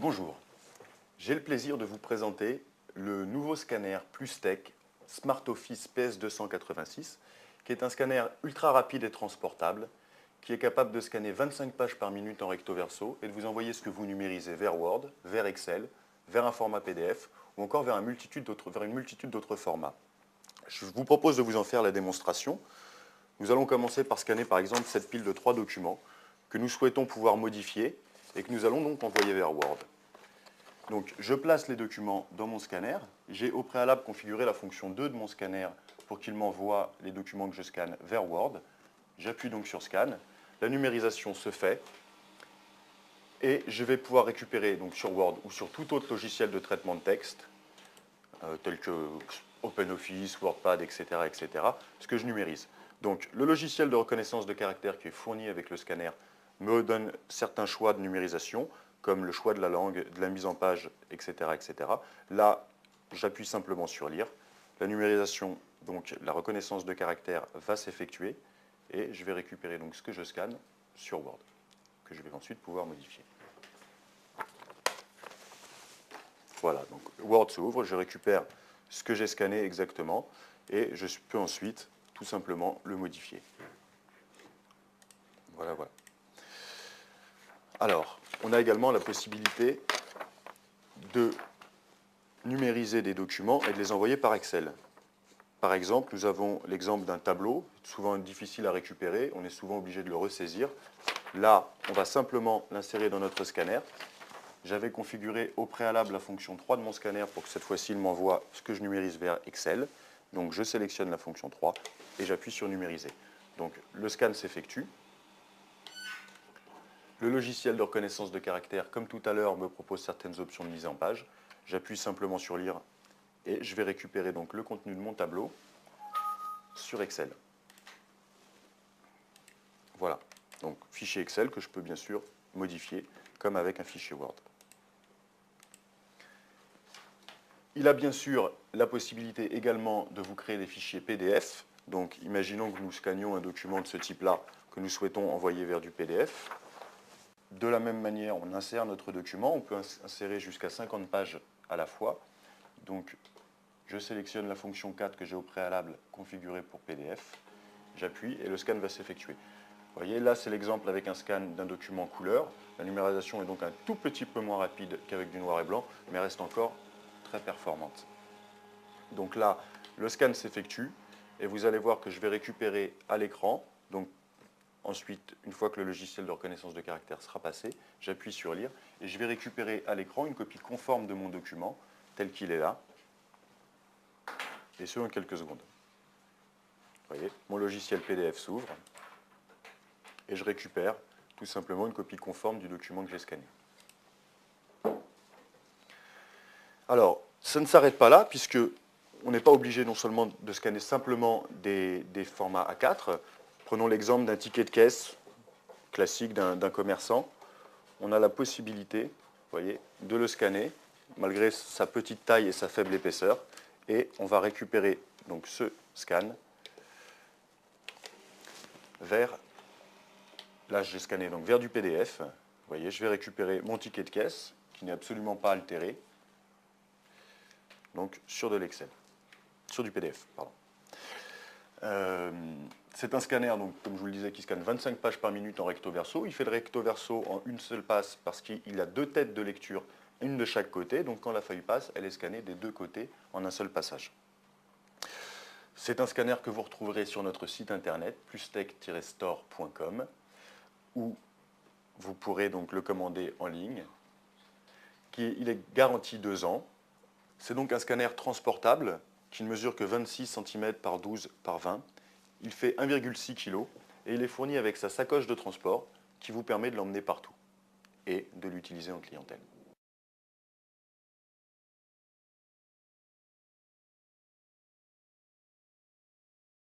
Bonjour, j'ai le plaisir de vous présenter le nouveau scanner PlusTech Smart Office PS286, qui est un scanner ultra rapide et transportable, qui est capable de scanner 25 pages par minute en recto verso et de vous envoyer ce que vous numérisez vers Word, vers Excel, vers un format PDF ou encore vers une multitude d'autres formats. Je vous propose de vous en faire la démonstration. Nous allons commencer par scanner par exemple cette pile de 3 documents que nous souhaitons pouvoir modifier et que nous allons donc envoyer vers Word. Donc je place les documents dans mon scanner. J'ai au préalable configuré la fonction 2 de mon scanner pour qu'il m'envoie les documents que je scanne vers Word. J'appuie donc sur Scan. La numérisation se fait et je vais pouvoir récupérer donc sur Word ou sur tout autre logiciel de traitement de texte, tel que OpenOffice, WordPad, etc., ce que je numérise. Donc le logiciel de reconnaissance de caractères qui est fourni avec le scanner me donne certains choix de numérisation, comme le choix de la langue, de la mise en page, etc. Là, j'appuie simplement sur Lire. La numérisation, donc la reconnaissance de caractères, va s'effectuer et je vais récupérer donc ce que je scanne sur Word, que je vais ensuite pouvoir modifier. Voilà, donc Word s'ouvre, je récupère ce que j'ai scanné exactement et je peux ensuite tout simplement le modifier. Voilà. Alors, on a également la possibilité de numériser des documents et de les envoyer par Excel. Par exemple, nous avons l'exemple d'un tableau, souvent difficile à récupérer, on est souvent obligé de le ressaisir. Là, on va simplement l'insérer dans notre scanner. J'avais configuré au préalable la fonction 3 de mon scanner pour que cette fois-ci, il m'envoie ce que je numérise vers Excel. Donc, je sélectionne la fonction 3 et j'appuie sur Numériser. Donc, le scan s'effectue. Le logiciel de reconnaissance de caractères, comme tout à l'heure, me propose certaines options de mise en page. J'appuie simplement sur Lire et je vais récupérer donc le contenu de mon tableau sur Excel. Voilà, donc fichier Excel que je peux bien sûr modifier comme avec un fichier Word. Il a bien sûr la possibilité également de vous créer des fichiers PDF. Donc imaginons que nous scannions un document de ce type-là que nous souhaitons envoyer vers du PDF. De la même manière, on insère notre document. On peut insérer jusqu'à 50 pages à la fois. Donc je sélectionne la fonction 4 que j'ai au préalable configurée pour PDF. J'appuie et le scan va s'effectuer. Vous voyez, là c'est l'exemple avec un scan d'un document couleur. La numérisation est donc un tout petit peu moins rapide qu'avec du noir et blanc, mais reste encore très performante. Donc là, le scan s'effectue et vous allez voir que je vais récupérer à l'écran. Donc ensuite, une fois que le logiciel de reconnaissance de caractères sera passé, j'appuie sur Lire et je vais récupérer à l'écran une copie conforme de mon document, tel qu'il est là, et ce en quelques secondes. Vous voyez, mon logiciel PDF s'ouvre et je récupère tout simplement une copie conforme du document que j'ai scanné. Alors, ça ne s'arrête pas là, puisque on n'est pas obligé non seulement de scanner simplement des formats A4. Prenons l'exemple d'un ticket de caisse classique d'un commerçant. On a la possibilité, vous voyez, de le scanner, malgré sa petite taille et sa faible épaisseur. Et on va récupérer donc ce scan vers, là j'ai scanné donc vers du PDF. Vous voyez, je vais récupérer mon ticket de caisse, qui n'est absolument pas altéré, donc sur de l'Excel, sur du PDF, pardon. C'est un scanner, donc, comme je vous le disais, qui scanne 25 pages par minute en recto verso. Il fait le recto verso en une seule passe parce qu'il a 2 têtes de lecture, une de chaque côté. Donc quand la feuille passe, elle est scannée des 2 côtés en un seul passage. C'est un scanner que vous retrouverez sur notre site internet, plustech-store.com, où vous pourrez donc le commander en ligne. Il est garanti 2 ans. C'est donc un scanner transportable qui ne mesure que 26 cm par 12 par 20. Il fait 1,6 kg et il est fourni avec sa sacoche de transport qui vous permet de l'emmener partout et de l'utiliser en clientèle.